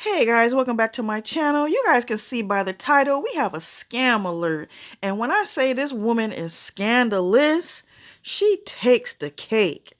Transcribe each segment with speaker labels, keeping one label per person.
Speaker 1: Hey guys, welcome back to my channel. You guys can see by the title, we have a scam alert. And when I say this woman is scandalous, she takes the cake.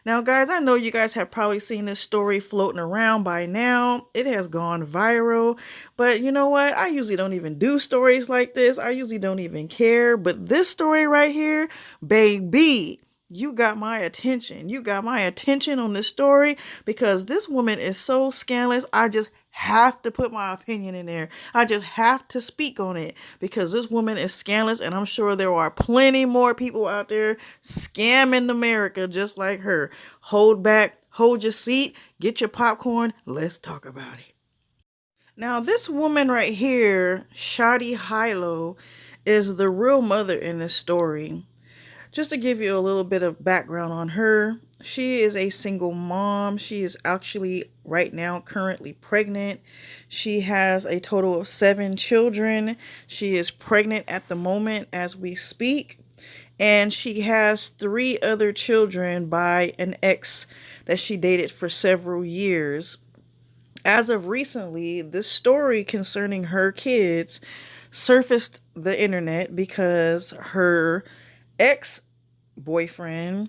Speaker 1: Now guys, I know you guys have probably seen this story floating around by now. It has gone viral, but you know what? I usually don't even do stories like this. I usually don't even care, but this story right here, baby, you got my attention. You got my attention on this story because this woman is so scandalous. I just have to put my opinion in there. I just have to speak on it because this woman is scandalous, and I'm sure there are plenty more people out there scamming America just like her. Hold back, hold your seat, get your popcorn. Let's talk about it. Now, this woman right here, Shadi Hilo, is the real mother in this story. Just to give you a little bit of background on her, she is a single mom. She is actually right now currently pregnant. She has a total of 7 children. She is pregnant at the moment as we speak. And she has 3 other children by an ex that she dated for several years. As of recently, this story concerning her kids surfaced the internet because her ex-boyfriend,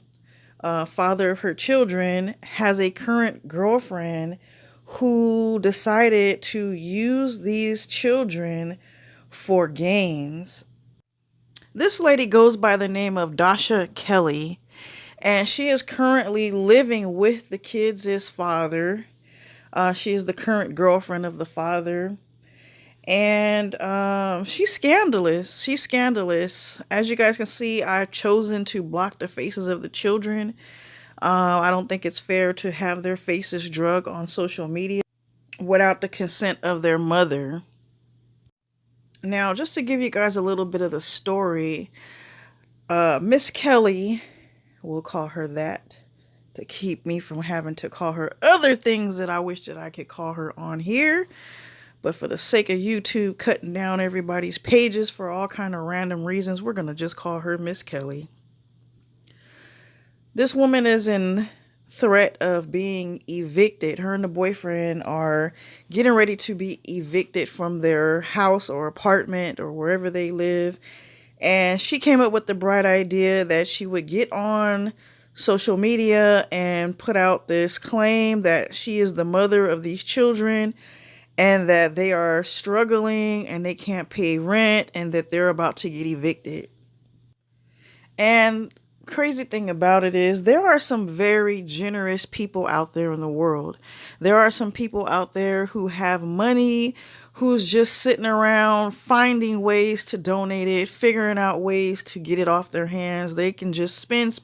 Speaker 1: father of her children, has a current girlfriend who decided to use these children for games. This lady goes by the name of Dasha Kelly, and she is currently living with the kids' father. She is the current girlfriend of the father. And she's scandalous. She's scandalous. As you guys can see, I've chosen to block the faces of the children. I don't think it's fair to have their faces drug on social media without the consent of their mother. Now, just to give you guys a little bit of the story, Miss Kelly, we'll call her that to keep me from having to call her other things that I wish that I could call her on here. But for the sake of YouTube cutting down everybody's pages for all kind of random reasons, we're going to just call her Miss Kelly. This woman is in threat of being evicted. Her and the boyfriend are getting ready to be evicted from their house or apartment or wherever they live. And she came up with the bright idea that she would get on social media and put out this claim that she is the mother of these children and that they are struggling and they can't pay rent and that they're about to get evicted. And crazy thing about it is there are some very generous people out there in the world. There are some people out there who have money, who's just sitting around finding ways to donate it, figuring out ways to get it off their hands. They can just spend,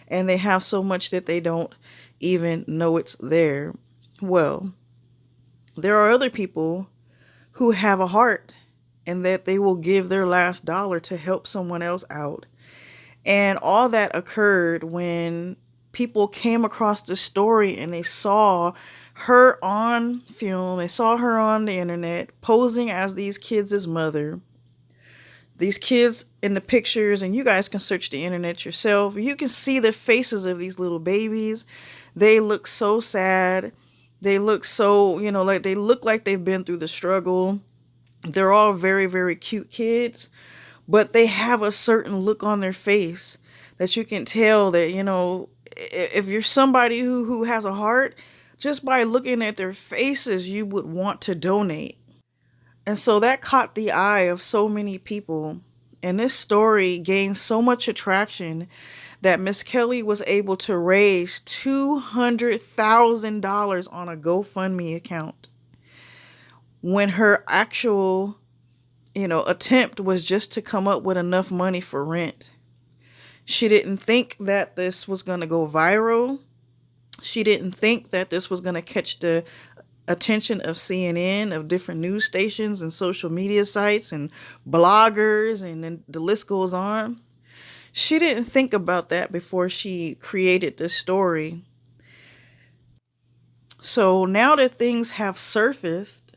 Speaker 1: and they have so much that they don't even know it's there. Well, there are other people who have a heart and that they will give their last dollar to help someone else out. And all that occurred when people came across the story and they saw her on film. They saw her on the internet posing as these kids' mother. These kids in the pictures, and you guys can search the internet yourself. You can see the faces of these little babies. They look so sad. They look so, like they look like they've been through the struggle. They're all very, very cute kids, but they have a certain look on their face that you can tell that, if you're somebody who has a heart, just by looking at their faces, you would want to donate. And so that caught the eye of so many people. And this story gained so much attraction that Miss Kelly was able to raise $200,000 on a GoFundMe account when her actual, attempt was just to come up with enough money for rent. She didn't think that this was going to go viral. She didn't think that this was going to catch the attention of CNN, of different news stations and social media sites and bloggers, and then the list goes on. She didn't think about that before she created this story. So now that things have surfaced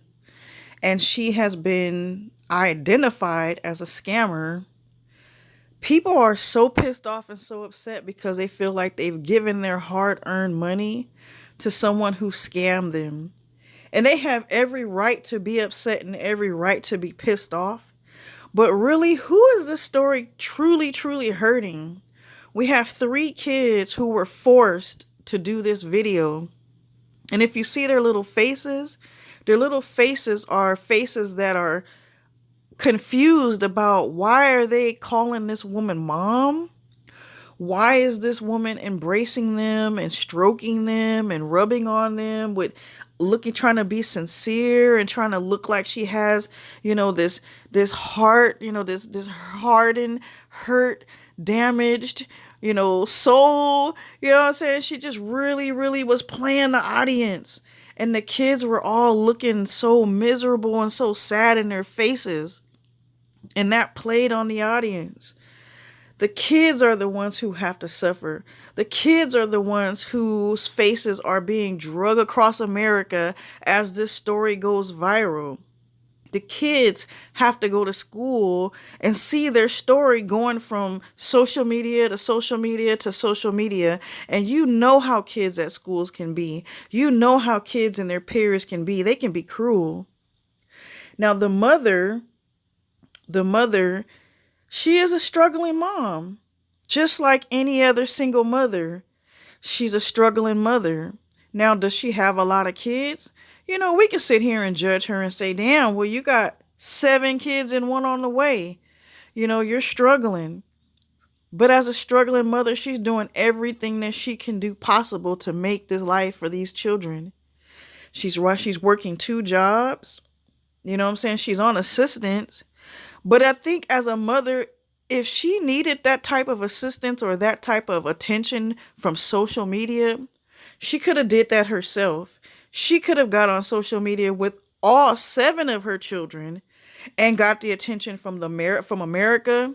Speaker 1: and she has been identified as a scammer, people are so pissed off and so upset because they feel like they've given their hard-earned money to someone who scammed them. And they have every right to be upset and every right to be pissed off. But really, who is this story truly, truly hurting? We have 3 kids who were forced to do this video. And if you see their little faces are faces that are confused about, why are they calling this woman mom? Why is this woman embracing them and stroking them and rubbing on them with trying to be sincere and trying to look like she has, this heart, this hardened, hurt, damaged, soul, you know what I'm saying? She just really, really was playing the audience. And the kids were all looking so miserable and so sad in their faces. And that played on the audience. The kids are the ones who have to suffer. The kids are the ones whose faces are being dragged across America as this story goes viral. The kids have to go to school and see their story going from social media to social media to social media. And you know how kids at schools can be. You know how kids and their peers can be. They can be cruel. Now, the mother, she is a struggling mom, just like any other single mother. She's a struggling mother. Now, does she have a lot of kids? We can sit here and judge her and say, damn, well, you got 7 kids and 1 on the way. You're struggling. But as a struggling mother, she's doing everything that she can do possible to make this life for these children. She's working 2 jobs. You know what I'm saying? She's on assistance. But I think as a mother, if she needed that type of assistance or that type of attention from social media, she could have did that herself. She could have got on social media with all 7 of her children and got the attention from America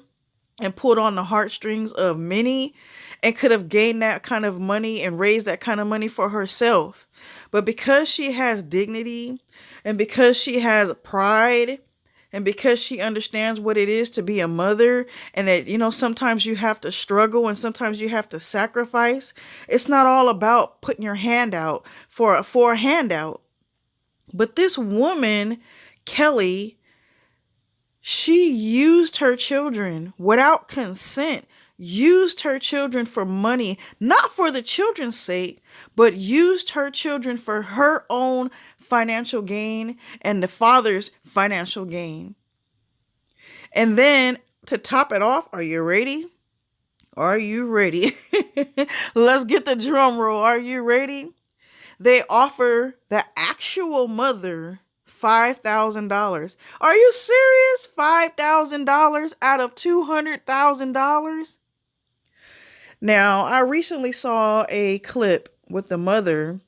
Speaker 1: and pulled on the heartstrings of many and could have gained that kind of money and raised that kind of money for herself. But because she has dignity and because she has pride and because she understands what it is to be a mother and that, sometimes you have to struggle and sometimes you have to sacrifice. It's not all about putting your hand out for a handout. But this woman, Kelly, she used her children without consent, used her children for money, not for the children's sake, but used her children for her own financial gain and the father's financial gain. And then to top it off, are you ready? Are you ready? Let's get the drum roll. Are you ready? They offer the actual mother $5,000. Are you serious? $5,000 out of $200,000? Now, I recently saw a clip with the mother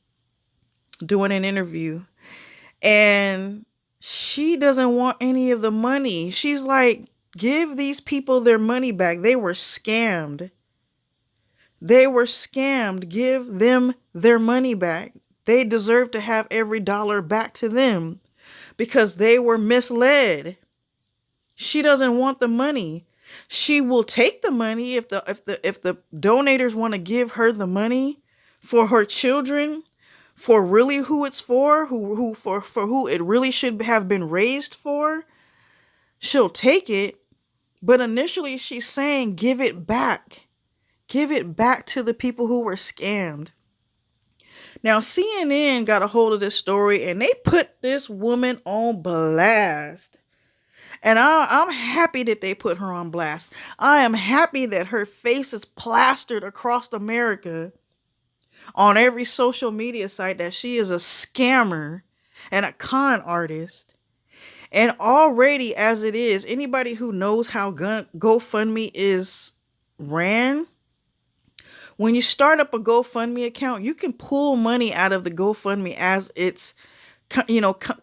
Speaker 1: doing an interview, and she doesn't want any of the money. She's like, give these people their money back. They were scammed. They were scammed. Give them their money back. They deserve to have every dollar back to them because they were misled. She doesn't want the money. She will take the money if the donators want to give her the money for her children, for really who it's for who it really should have been raised for. She'll take it, but initially she's saying give it back. Give it back to the people who were scammed. Now, CNN got a hold of this story and they put this woman on blast. And I'm happy that they put her on blast. I am happy that her face is plastered across America on every social media site that she is a scammer and a con artist. And already as it is, anybody who knows how GoFundMe is ran, when you start up a GoFundMe account, you can pull money out of the GoFundMe as it's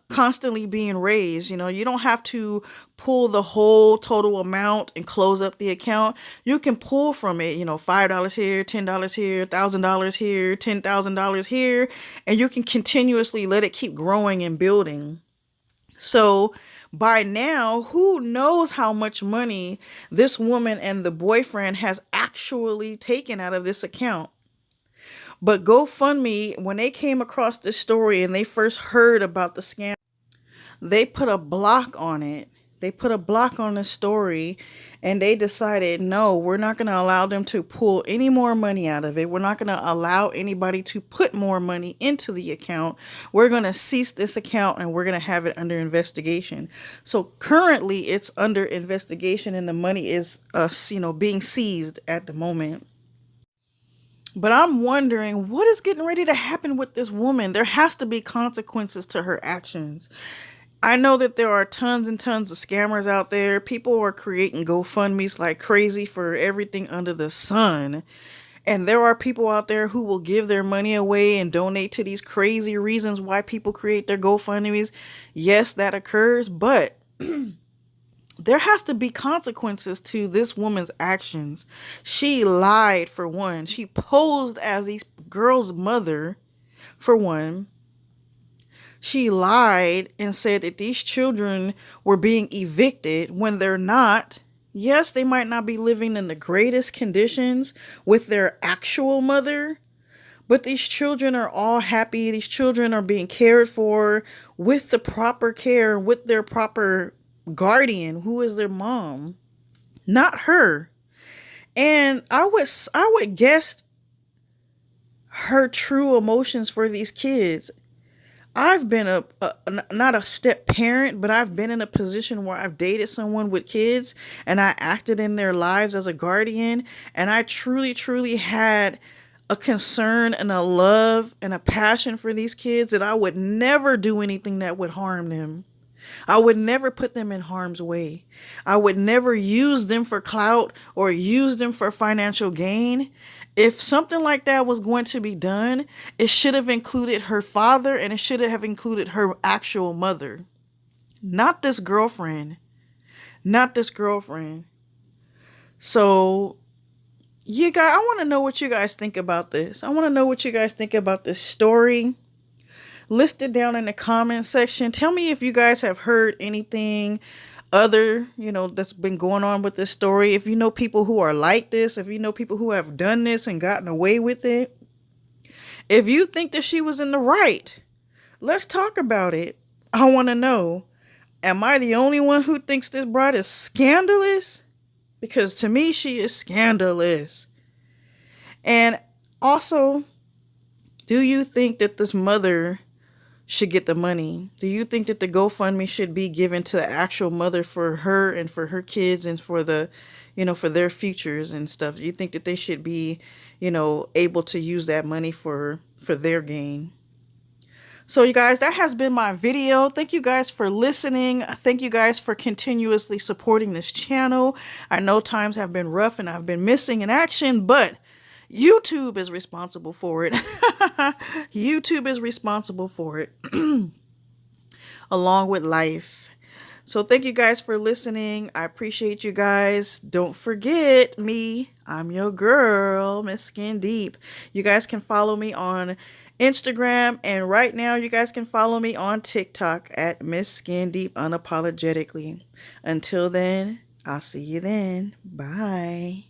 Speaker 1: constantly being raised. You don't have to pull the whole total amount and close up the account. You can pull from it, $5 here, $10 here, $1,000 here, $10,000 here, and you can continuously let it keep growing and building. So by now, who knows how much money this woman and the boyfriend has actually taken out of this account. But GoFundMe, when they came across this story and they first heard about the scam, they put a block on it. They put a block on the story, and they decided, no, we're not going to allow them to pull any more money out of it. We're not going to allow anybody to put more money into the account. We're going to cease this account, and we're going to have it under investigation. So currently it's under investigation, and the money is, being seized at the moment. But I'm wondering what is getting ready to happen with this woman. There has to be consequences to her actions. I know that there are tons and tons of scammers out there. People are creating GoFundMes like crazy for everything under the sun. And there are people out there who will give their money away and donate to these crazy reasons why people create their GoFundMes. Yes, that occurs, but there has to be consequences to this woman's actions. She lied, for one. She posed as these girls' mother, for one. She lied and said that these children were being evicted when they're not. Yes, they might not be living in the greatest conditions with their actual mother, but these children are all happy. These children are being cared for with the proper care, with their proper guardian, who is their mom, not her. And I would guess her true emotions for these kids. I've been not a step parent, but I've been in a position where I've dated someone with kids and I acted in their lives as a guardian. And I truly, truly had a concern and a love and a passion for these kids that I would never do anything that would harm them. I would never put them in harm's way. I would never use them for clout or use them for financial gain. If something like that was going to be done, it should have included her father and it should have included her actual mother. Not this girlfriend. Not this girlfriend. So, you guys, I want to know what you guys think about this. I want to know what you guys think about this story. List it down in the comment section. Tell me if you guys have heard anything other, that's been going on with this story. If you know people who are like this, if you know people who have done this and gotten away with it. If you think that she was in the right, let's talk about it. I want to know, am I the only one who thinks this bride is scandalous? Because to me, she is scandalous. And also, do you think that this mother should get the money? Do you think that the GoFundMe should be given to the actual mother for her and for her kids and for the, for their futures and stuff? Do you think that they should be, able to use that money for their gain? So you guys, that has been my video. Thank you guys for listening. Thank you guys for continuously supporting this channel. I know times have been rough and I've been missing in action, but YouTube is responsible for it. YouTube is responsible for it. Along with life. So thank you guys for listening. I appreciate you guys. Don't forget me. I'm your girl, Miss Skin Deep. You guys can follow me on Instagram. And right now you guys can follow me on TikTok at Miss Skin Deep Unapologetically. Until then, I'll see you then. Bye.